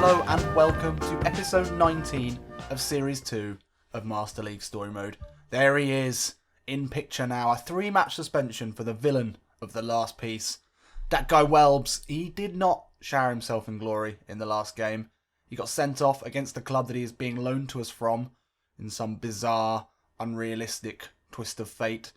Hello and welcome to episode 19 of Series 2 of Master League Story Mode. There he is, in picture now. A 3-match suspension for the villain of the last piece. That guy Welbs, he did not shower himself in glory in the last game. He got sent off against the club that he is being loaned to us from in some bizarre, unrealistic twist of fate.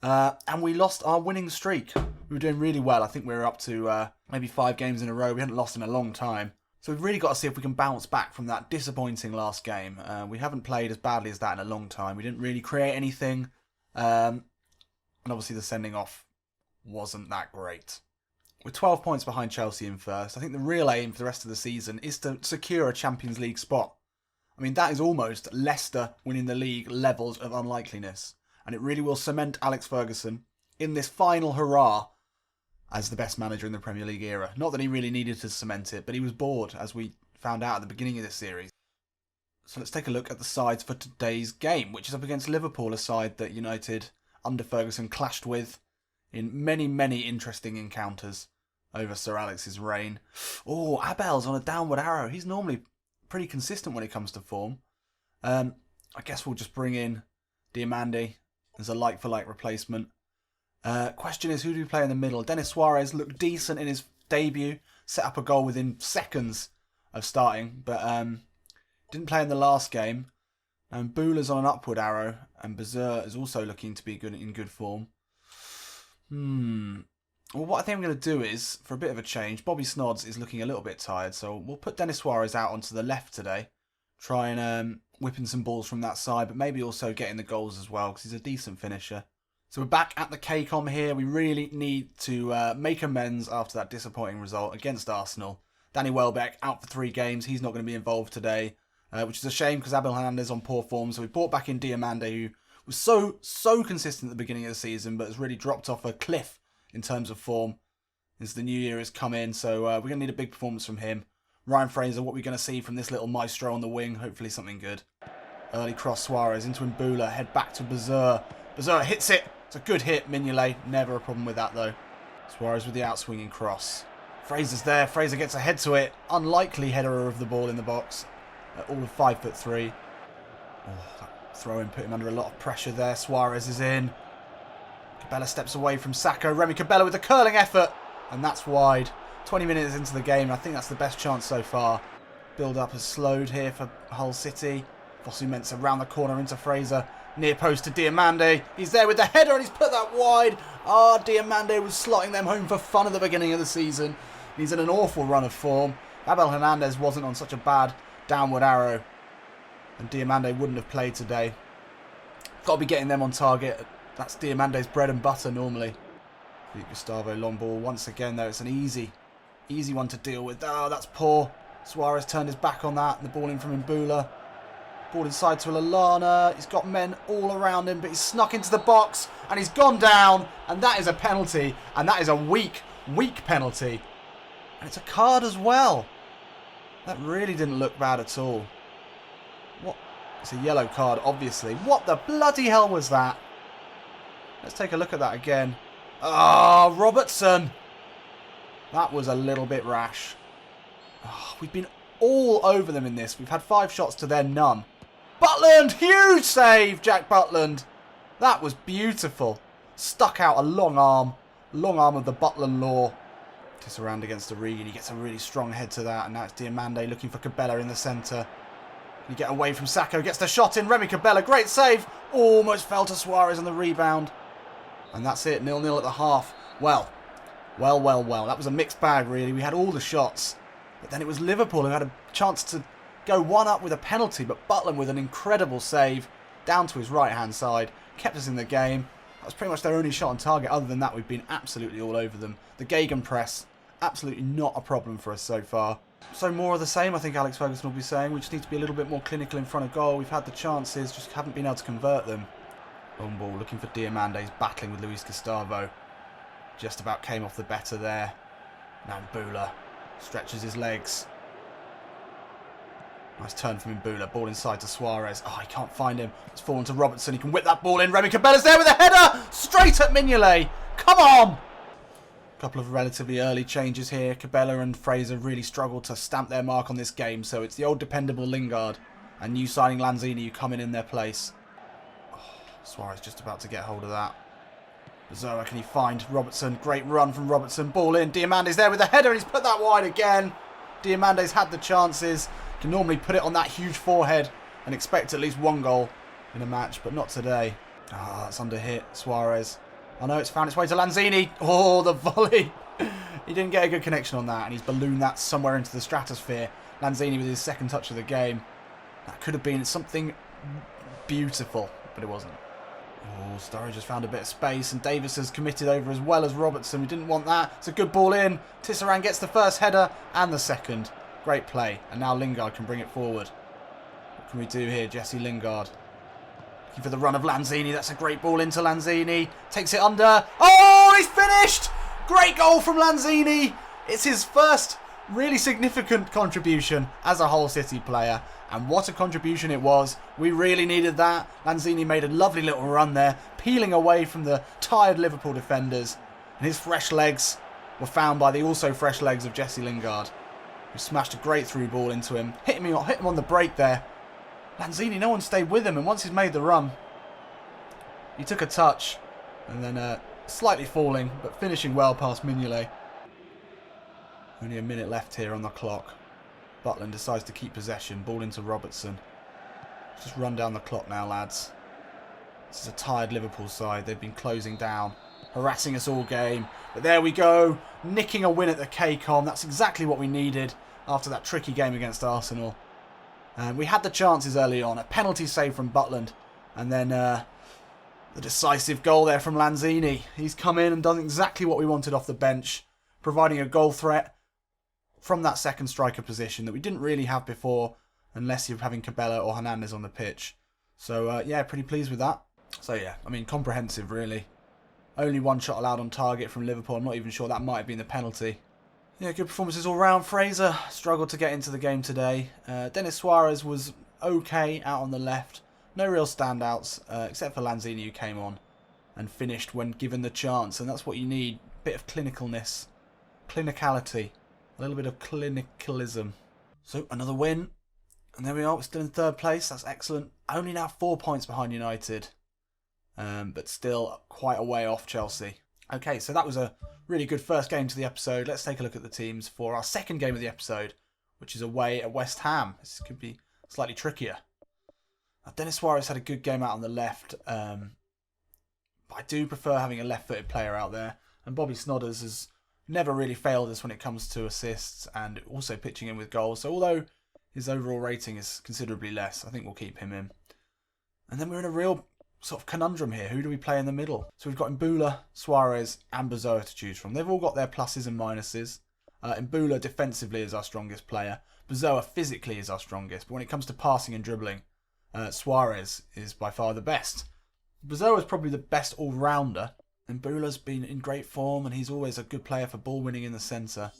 And we lost our winning streak. We were doing really well. I think we were up to maybe 5 games in a row. We hadn't lost in a long time. So we've really got to see if we can bounce back from that disappointing last game. We haven't played as badly as that in a long time. We didn't really create anything. And obviously the sending off wasn't that great. We're 12 points behind Chelsea in first. I think the real aim for the rest of the season is to secure a Champions League spot. I mean, that is almost Leicester winning the league levels of unlikeliness. And it really will cement Alex Ferguson in this final hurrah as the best manager in the Premier League era. Not that he really needed to cement it, but he was bored, as we found out at the beginning of this series. So let's take a look at the sides for today's game, which is up against Liverpool, a side that United, under Ferguson, clashed with in many, many interesting encounters over Sir Alex's reign. Oh, Abel's on a downward arrow. He's normally pretty consistent when it comes to form. I guess we'll just bring in Diamande as a like-for-like replacement. Question is, who do we play in the middle? Denis Suarez looked decent in his debut. Set up a goal within seconds of starting, but didn't play in the last game. And Boula's on an upward arrow, and Bazir is also looking to be in good form. Well, what I think I'm going to do is, for a bit of a change, Bobby Snods is looking a little bit tired, so we'll put Denis Suarez out onto the left today. Try and whip in some balls from that side, but maybe also getting the goals as well, because he's a decent finisher. So we're back at the KCOM here. We really need to make amends after that disappointing result against Arsenal. Danny Welbeck out for 3 games. He's not going to be involved today, which is a shame because Abel Hernandez on poor form. So we brought back in Diamande, who was so consistent at the beginning of the season, but has really dropped off a cliff in terms of form as the new year has come in. So we're going to need a big performance from him. Ryan Fraser, what we're going to see from this little maestro on the wing. Hopefully something good. Early cross Suarez into Mbula. Head back to Bazir. Bazir hits it. It's a good hit. Mignolet, never a problem with that though. Suarez with the outswinging cross. Fraser's there. Fraser gets a head to it. Unlikely header of the ball in the box. All of 5'3". Oh, that throw-in put him under a lot of pressure there. Suarez is in. Cabella steps away from Sacco. Remy Cabella with a curling effort. And that's wide. 20 minutes into the game. I think that's the best chance so far. Build-up has slowed here for Hull City. Fosu-Mensah round the corner into Fraser. Near post to Diamande. He's there with the header and he's put that wide. Diamande was slotting them home for fun at the beginning of the season. He's in an awful run of form. Abel Hernandez wasn't on such a bad downward arrow. And Diamande wouldn't have played today. Got to be getting them on target. That's Diamande's bread and butter normally. Gustavo long ball once again though. It's an easy one to deal with. Oh, that's poor. Suarez turned his back on that. The ball in from Mbula. Ball inside to Lallana. He's got men all around him, but he's snuck into the box and he's gone down. And that is a penalty. And that is a weak penalty. And it's a card as well. That really didn't look bad at all. What? It's a yellow card, obviously. What the bloody hell was that? Let's take a look at that again. Oh, Robertson. That was a little bit rash. Oh, we've been all over them in this. We've had 5 shots to their none. Butland! Huge save, Jack Butland. That was beautiful. Stuck out a long arm. Long arm of the Butland law. Just around against Origi. He gets a really strong head to that. And now it's Diamande looking for Cabella in the centre. Can he get away from Sacco? Gets the shot in. Remy Cabella, great save. Almost fell to Suarez on the rebound. And that's it. 0-0 at the half. Well. That was a mixed bag, really. We had all the shots. But then it was Liverpool who had a chance to go 1-up with a penalty. But Butland with an incredible save down to his right-hand side. Kept us in the game. That was pretty much their only shot on target. Other than that, we've been absolutely all over them. The gegenpress, absolutely not a problem for us so far. So more of the same, I think Alex Ferguson will be saying. We just need to be a little bit more clinical in front of goal. We've had the chances, just haven't been able to convert them. Long ball, looking for Diamande. He's battling with Luis Gustavo. Just about came off the better there. Now Mbula stretches his legs. Nice turn from Mbula. Ball inside to Suarez. Oh, he can't find him. It's fallen to Robertson. He can whip that ball in. Remy Cabella's there with a header. Straight at Mignolet. Come on. Couple of relatively early changes here. Cabella and Fraser really struggled to stamp their mark on this game, so it's the old dependable Lingard and new signing Lanzini who come in their place. Oh, Suarez just about to get hold of that. Zoa, can he find Robertson? Great run from Robertson. Ball in. Diamande's there with the header, and he's put that wide again. Diamande's had the chances. Can normally put it on that huge forehead and expect at least one goal in a match, but not today. Ah, it's under hit. Suarez. I know it's found its way to Lanzini. Oh, the volley. He didn't get a good connection on that, and he's ballooned that somewhere into the stratosphere. Lanzini with his second touch of the game. That could have been something beautiful, but it wasn't. Oh, Sturridge has found a bit of space, and Davis has committed over as well as Robertson. We didn't want that. It's a good ball in. Tisserand gets the first header and the second. Great play, and now Lingard can bring it forward. What can we do here? Jesse Lingard. Looking for the run of Lanzini. That's a great ball into Lanzini. Takes it under. Oh, he's finished! Great goal from Lanzini. It's his first really significant contribution as a Hull City player. And what a contribution it was. We really needed that. Lanzini made a lovely little run there, peeling away from the tired Liverpool defenders. And his fresh legs were found by the also fresh legs of Jesse Lingard, who smashed a great through ball into him. Hit him on the break there. Lanzini, no one stayed with him, and once he's made the run, he took a touch, and then slightly falling, but finishing well past Mignolet. Only a minute left here on the clock. Butland decides to keep possession. Ball into Robertson. Just run down the clock now, lads. This is a tired Liverpool side. They've been closing down, harassing us all game. But there we go, nicking a win at the K-Com. That's exactly what we needed after that tricky game against Arsenal. We had the chances early on. A penalty save from Butland. And then the decisive goal there from Lanzini. He's come in and done exactly what we wanted off the bench, providing a goal threat from that second striker position that we didn't really have before, unless you're having Cabella or Hernandez on the pitch. So, yeah, pretty pleased with that. So, yeah, I mean, comprehensive, really. Only one shot allowed on target from Liverpool. I'm not even sure that might have been the penalty. Yeah, good performances all round. Fraser struggled to get into the game today. Denis Suarez was okay out on the left. No real standouts, except for Lanzini, who came on and finished when given the chance. And that's what you need. A bit of clinicalness. Clinicality. A little bit of clinicalism. So, another win. And there we are. We're still in third place. That's excellent. Only now 4 points behind United. But still quite a way off Chelsea. Okay, so that was a really good first game to the episode. Let's take a look at the teams for our second game of the episode, which is away at West Ham. This could be slightly trickier. Now, Denis Suarez had a good game out on the left. But I do prefer having a left-footed player out there. And Bobby Snodders has never really failed us when it comes to assists and also pitching in with goals. So although his overall rating is considerably less, I think we'll keep him in. And then we're in a real sort of conundrum here. Who do we play in the middle? So we've got Mbula, Suarez and Bozoa to choose from. They've all got their pluses and minuses. Mbula defensively is our strongest player. Bozoa physically is our strongest. But when it comes to passing and dribbling, Suarez is by far the best. Bozoa is probably the best all-rounder. And Mbula's been in great form, and he's always a good player for ball winning in the centre.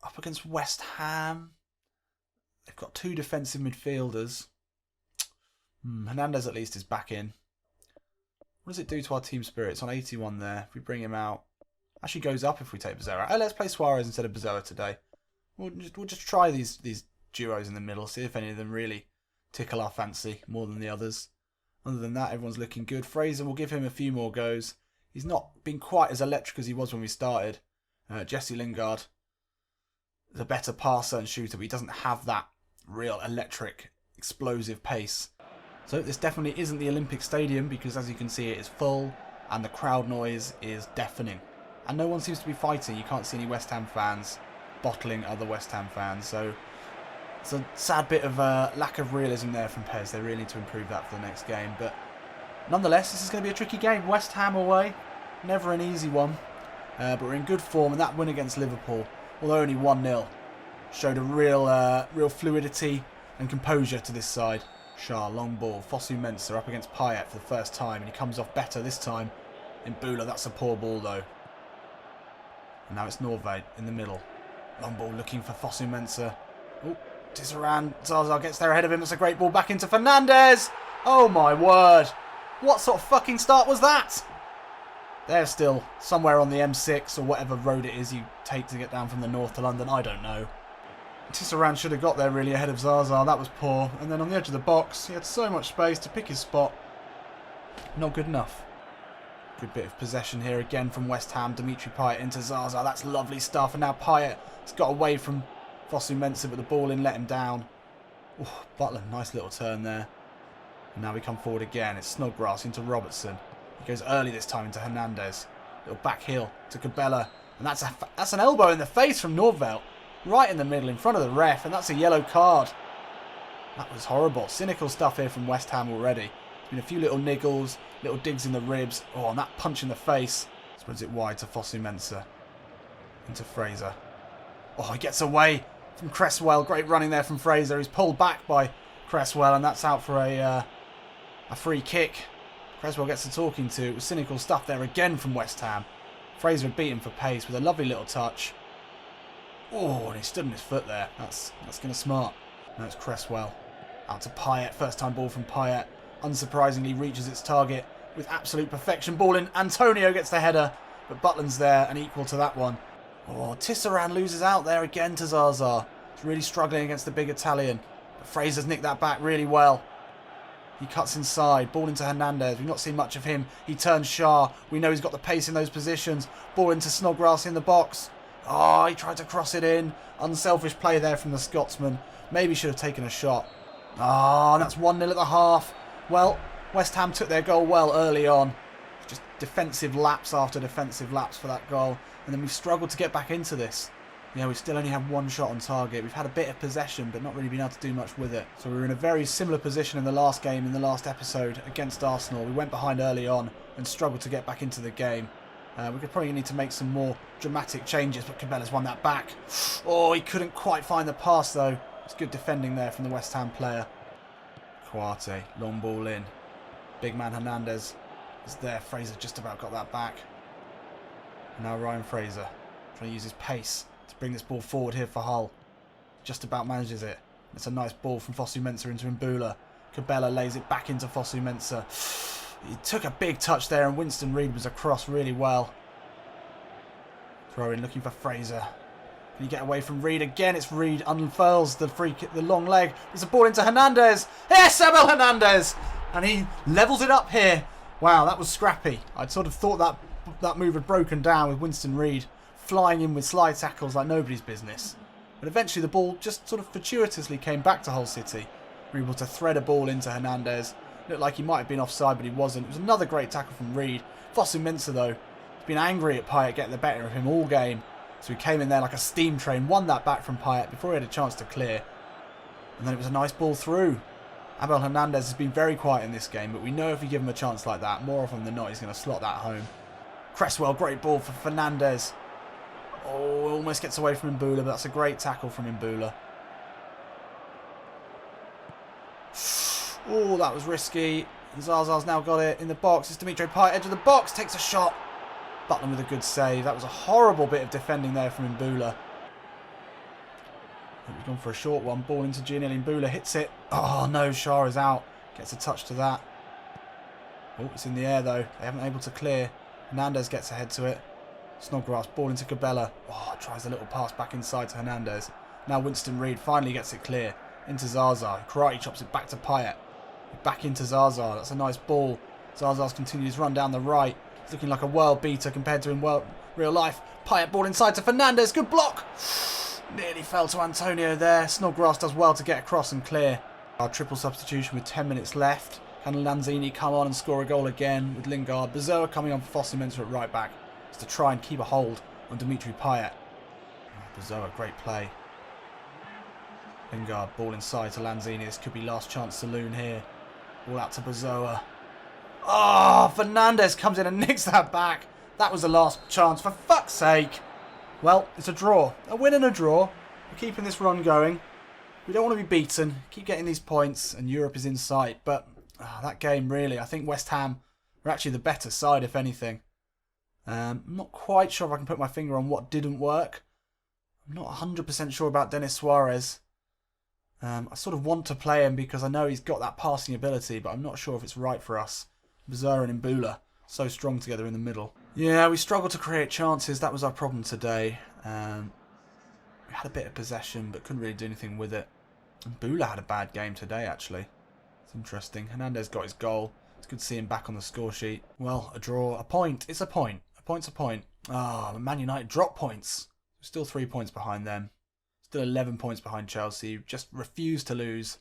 Up against West Ham, they've got two defensive midfielders. Hernandez at least is back in. What does it do to our team spirit? It's on 81 there. If we bring him out, actually goes up if we take Bozoa out. Oh, let's play Suarez instead of Bozoa today. We'll just try these duos in the middle, see if any of them really tickle our fancy more than the others. Other than that, everyone's looking good. Fraser, will give him a few more goes. He's not been quite as electric as he was when we started. Jesse Lingard is a better passer and shooter, but he doesn't have that real electric, explosive pace. So this definitely isn't the Olympic Stadium because, as you can see, it is full and the crowd noise is deafening. And no one seems to be fighting. You can't see any West Ham fans bottling other West Ham fans. So it's a sad bit of lack of realism there from PES. They really need to improve that for the next game. But nonetheless, this is going to be a tricky game. West Ham away. Never an easy one. But we're in good form. And that win against Liverpool, although only 1-0, showed a real fluidity and composure to this side. Shah, long ball. Fosu Mensah up against Payet for the first time. And he comes off better this time. Mbula, that's a poor ball though. And now it's Norvay in the middle. Long ball looking for Fosu Mensah. Oh, Tisserand. Zaza gets there ahead of him. That's a great ball back into Fernandez. Oh my word. What sort of fucking start was that? They're still somewhere on the M6 or whatever road it is you take to get down from the north to London. I don't know. Tisserand should have got there really ahead of Zaza. That was poor. And then on the edge of the box, he had so much space to pick his spot. Not good enough. Good bit of possession here again from West Ham. Dimitri Payet into Zaza. That's lovely stuff. And now Payet has got away from Fosu-Mensah, but the ball in let him down. Ooh, Butler, nice little turn there. And now we come forward again. It's Snodgrass into Robertson. He goes early this time into Hernandez. Little back heel to Cabela. And that's an elbow in the face from Nordveld. Right in the middle, in front of the ref. And that's a yellow card. That was horrible. Cynical stuff here from West Ham already. There's been a few little niggles, little digs in the ribs. Oh, and that punch in the face. Spreads it wide to Fosu-Mensah. Into Fraser. Oh, he gets away from Cresswell. Great running there from Fraser. He's pulled back by Cresswell. And that's out for a free kick. Cresswell gets the talking to. It was cynical stuff there again from West Ham. Fraser had beat him for pace with a lovely little touch. Oh, and he stood on his foot there. That's going to smart. Now it's Cresswell. Out to Payet. First time ball from Payet. Unsurprisingly reaches its target with absolute perfection. Ball in. Antonio gets the header. But Butland's there and equal to that one. Oh, Tisserand loses out there again to Zaza. He's really struggling against the big Italian. But Fraser's nicked that back really well. He cuts inside. Ball into Hernandez. We've not seen much of him. He turns Shah. We know he's got the pace in those positions. Ball into Snodgrass in the box. Oh, he tried to cross it in. Unselfish play there from the Scotsman. Maybe should have taken a shot. Ah, and that's 1-0 at the half. Well, West Ham took their goal well early on. Just defensive lapse after defensive lapse for that goal. And then we've struggled to get back into this. Yeah, we still only have one shot on target. We've had a bit of possession, but not really been able to do much with it. So we were in a very similar position in the last game, in the last episode, against Arsenal. We went behind early on and struggled to get back into the game. We could probably need to make some more dramatic changes, but Cabela's won that back. Oh, he couldn't quite find the pass, though. It's good defending there from the West Ham player. Coate, long ball in. Big man Hernandez is there. Fraser just about got that back. And now Ryan Fraser trying to use his pace to bring this ball forward here for Hull. Just about manages it. It's a nice ball from Fosu-Mensah into Mbula. Cabela lays it back into Fosu-Mensah. He took a big touch there and Winston Reid was across really well. Throw in looking for Fraser. Can he get away from Reid again? It's Reid unfurls the free kick, the long leg. There's a ball into Hernandez. Yes, Abel Hernandez! And he levels it up here. Wow, that was scrappy. I'd sort of thought that move had broken down with Winston Reid flying in with slide tackles like nobody's business. But eventually the ball just sort of fortuitously came back to Hull City. We were able to thread a ball into Hernandez. Looked like he might have been offside, but he wasn't. It was another great tackle from Reid. Fosu-Mensah, though, has been angry at Payet getting the better of him all game. So he came in there like a steam train, won that back from Payet before he had a chance to clear. And then it was a nice ball through. Abel Hernandez has been very quiet in this game, but we know if we give him a chance like that, more often than not, he's going to slot that home. Cresswell, great ball for Fernandez. Oh, almost gets away from Mbula, but that's a great tackle from Mbula. Oh, that was risky. Zaza's now got it in the box. It's Dimitri Payet, edge of the box, takes a shot. Butland with a good save. That was a horrible bit of defending there from Mbula. We've gone for a short one. Ball into Gianelli. Mbula hits it. Oh, no, Shah is out. Gets a touch to that. Oh, it's in the air, though. They haven't been able to clear. Hernandez gets ahead to it. Snodgrass, ball into Cabela. Oh, tries a little pass back inside to Hernandez. Now Winston Reid finally gets it clear. Into Zaza. Karate chops it back to Payet. Back into Zaza. That's a nice ball. Zaza's continues run down the right. He's looking like a world beater compared to in real life. Payet ball inside to Fernandez. Good block. Nearly fell to Antonio there. Snodgrass does well to get across and clear. Our triple substitution with 10 minutes left. Can Lanzini come on and score a goal again with Lingard? Bezoa coming on for Fosu-Mensah at right back. To try and keep a hold on Dimitri Payet. Oh, Bezoa, great play. Lingard, ball inside to Lanzini. This could be last chance saloon here. Ball out to Bezoa. Oh, Fernandez comes in and nicks that back. That was the last chance, for fuck's sake. Well, it's a draw. A win and a draw. We're keeping this run going. We don't want to be beaten. Keep getting these points and Europe is in sight. But that game, really, I think West Ham were actually the better side, if anything. I'm not quite sure if I can put my finger on what didn't work. I'm not 100% sure about Denis Suarez. I sort of want to play him because I know he's got that passing ability, but I'm not sure if it's right for us. Bezoa and Mbula, so strong together in the middle. Yeah, we struggled to create chances. That was our problem today. We had a bit of possession, but couldn't really do anything with it. And Bula had a bad game today, actually. It's interesting. Hernandez got his goal. It's good to see him back on the score sheet. Well, a draw. A point. It's a point. A point's a point. Ah, Man United drop points. We're still 3 points behind them. Still 11 points behind Chelsea. Just refuse to lose.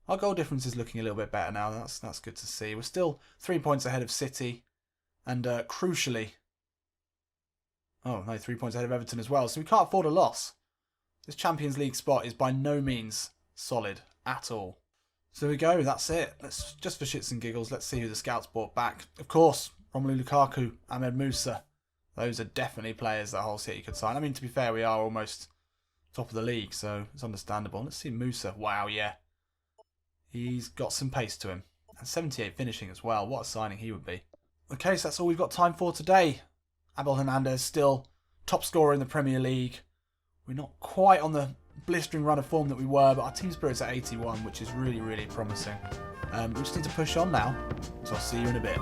Our goal difference is looking a little bit better now. That's good to see. We're still 3 points ahead of City. And crucially... Oh, no, 3 points ahead of Everton as well. So we can't afford a loss. This Champions League spot is by no means solid at all. So we go, that's it. Let's just for shits and giggles, let's see who the scouts brought back. Of course, Romelu Lukaku, Ahmed Musa. Those are definitely players that Hull City could sign. I mean, to be fair, we are almost top of the league, so it's understandable. Let's see Musa. Wow, yeah. He's got some pace to him. And 78 finishing as well. What a signing he would be. Okay, so that's all we've got time for today. Abel Hernandez still top scorer in the Premier League. We're not quite on the blistering run of form that we were, but our team spirit's at 81, which is really, really promising. We just need to push on now, so I'll see you in a bit.